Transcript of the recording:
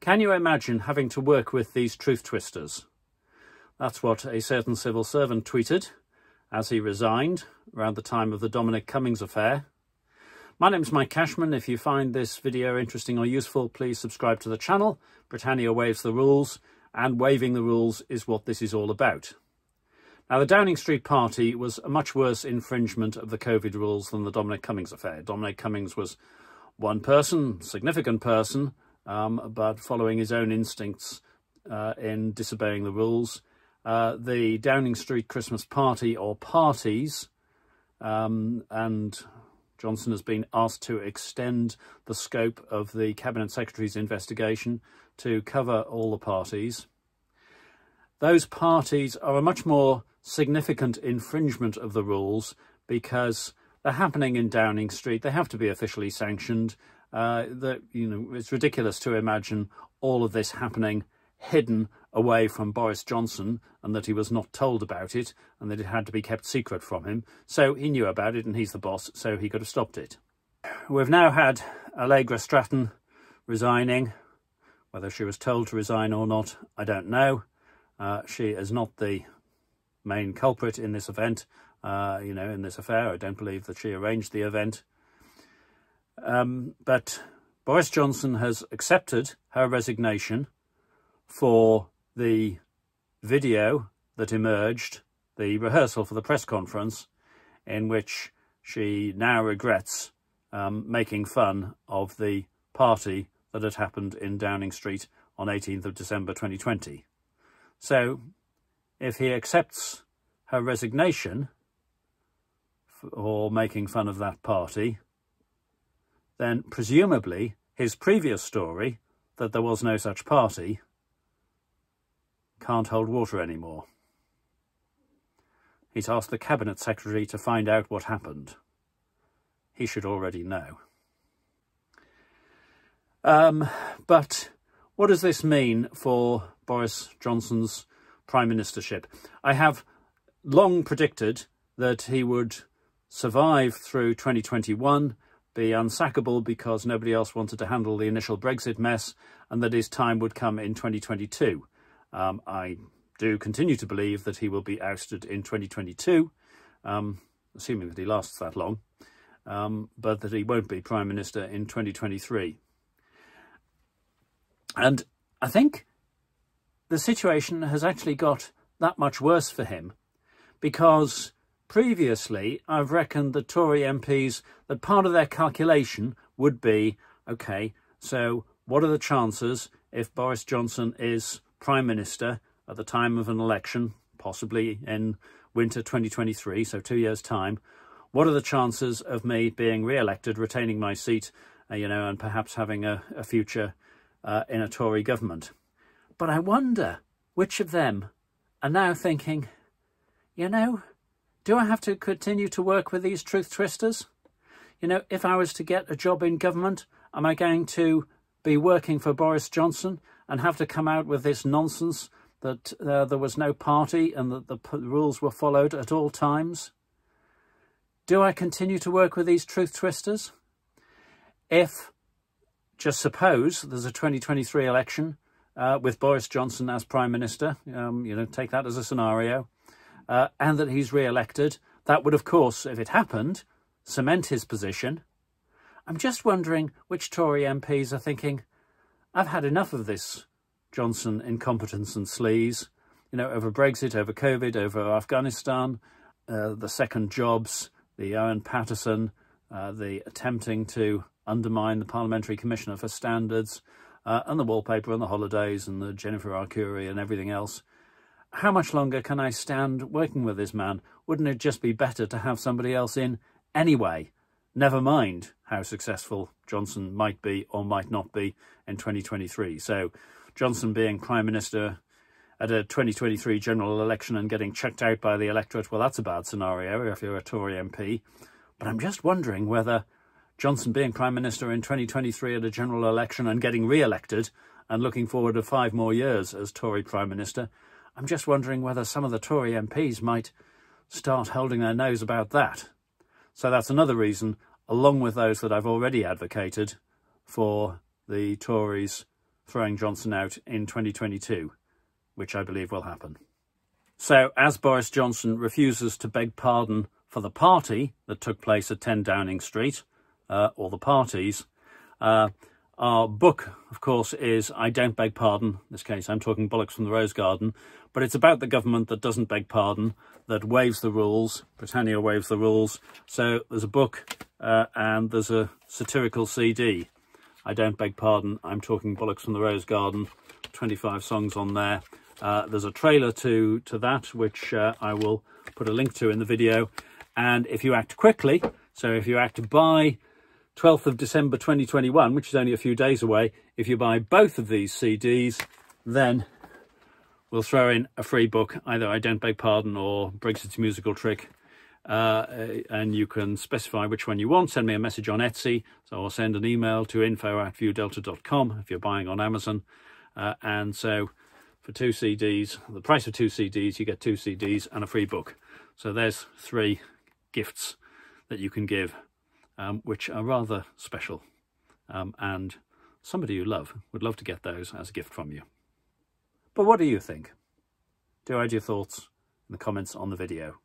Can you imagine having to work with these truth twisters? That's what a certain civil servant tweeted as he resigned around the time of the Dominic Cummings affair. My name's Mike Cashman. If you find this video interesting or useful, please subscribe to the channel. Britannia waives the rules, and waiving the rules is what this is all about. Now, the Downing Street party was a much worse infringement of the COVID rules than the Dominic Cummings affair. Dominic Cummings was one person, significant person, but following his own instincts in disobeying the rules. The Downing Street Christmas party, or parties, and Johnson has been asked to extend the scope of the Cabinet Secretary's investigation to cover all the parties. Those parties are a much more significant infringement of the rules because they're happening in Downing Street. They have to be officially sanctioned. It's ridiculous to imagine all of this happening hidden away from Boris Johnson, and that he was not told about it, and that it had to be kept secret from him. So he knew about it, and he's the boss, so he could have stopped it. We've now had Allegra Stratton resigning. Whether she was told to resign or not, I don't know. She is not the main culprit in this event, in this affair. I don't believe that she arranged the event. But Boris Johnson has accepted her resignation for the video that emerged, the rehearsal for the press conference, in which she now regrets making fun of the party that had happened in Downing Street on 18th of December 2020. So, if he accepts her resignation for making fun of that party, then presumably his previous story, that there was no such party, can't hold water anymore. He's asked the Cabinet Secretary to find out what happened. He should already know. But what does this mean for Boris Johnson's Prime Ministership? I have long predicted that he would survive through 2021, be unsackable because nobody else wanted to handle the initial Brexit mess, and that his time would come in 2022. I do continue to believe that he will be ousted in 2022, assuming that he lasts that long, but that he won't be Prime Minister in 2023. And I think the situation has actually got that much worse for him, because previously I've reckoned that Tory MPs, that part of their calculation would be, OK, so what are the chances if Boris Johnson is Prime Minister at the time of an election, possibly in winter 2023, so 2 years' time, what are the chances of me being re-elected, retaining my seat, and perhaps having a future in a Tory government? But I wonder which of them are now thinking, do I have to continue to work with these truth twisters? If I was to get a job in government, am I going to be working for Boris Johnson and have to come out with this nonsense that there was no party and that the rules were followed at all times? Do I continue to work with these truth twisters? If, just suppose, there's a 2023 election with Boris Johnson as Prime Minister, take that as a scenario, and that he's re-elected, that would, of course, if it happened, cement his position. I'm just wondering which Tory MPs are thinking, I've had enough of this Johnson incompetence and sleaze, over Brexit, over COVID, over Afghanistan, the second jobs, the Owen Paterson, the attempting to undermine the Parliamentary Commissioner for Standards, and the wallpaper and the holidays and the Jennifer Arcuri and everything else. How much longer can I stand working with this man? Wouldn't it just be better to have somebody else in anyway? Never mind how successful Johnson might be or might not be in 2023. So Johnson being Prime Minister at a 2023 general election and getting checked out by the electorate, well, that's a bad scenario if you're a Tory MP. But I'm just wondering whether Johnson being Prime Minister in 2023 at a general election and getting re-elected and looking forward to 5 more years as Tory Prime Minister, I'm just wondering whether some of the Tory MPs might start holding their nose about that. So that's another reason, along with those that I've already advocated, for the Tories throwing Johnson out in 2022, which I believe will happen. So, as Boris Johnson refuses to beg pardon for the party that took place at 10 Downing Street, or the parties, our book, of course, is I Don't Beg Pardon. In this case, I'm talking Bollocks from the Rose Garden, but it's about the government that doesn't beg pardon, that waives the rules. Britannia waives the rules. So there's a book and there's a satirical CD. I Don't Beg Pardon, I'm talking Bollocks from the Rose Garden. 25 songs on there. There's a trailer to that, which I will put a link to in the video. And if you act quickly, so if you act by 12th of December 2021, which is only a few days away, if you buy both of these CDs, then we'll throw in a free book, either I Don't Beg Pardon or Brexit's Musical Trick. And you can specify which one you want. Send me a message on Etsy. So I'll send an email to info@viewdelta.com if you're buying on Amazon. And so for 2 CDs, the price of 2 CDs, you get 2 CDs and a free book. So there's 3 gifts that you can give, which are rather special. And somebody you love would love to get those as a gift from you. But what do you think? Do add your thoughts in the comments on the video.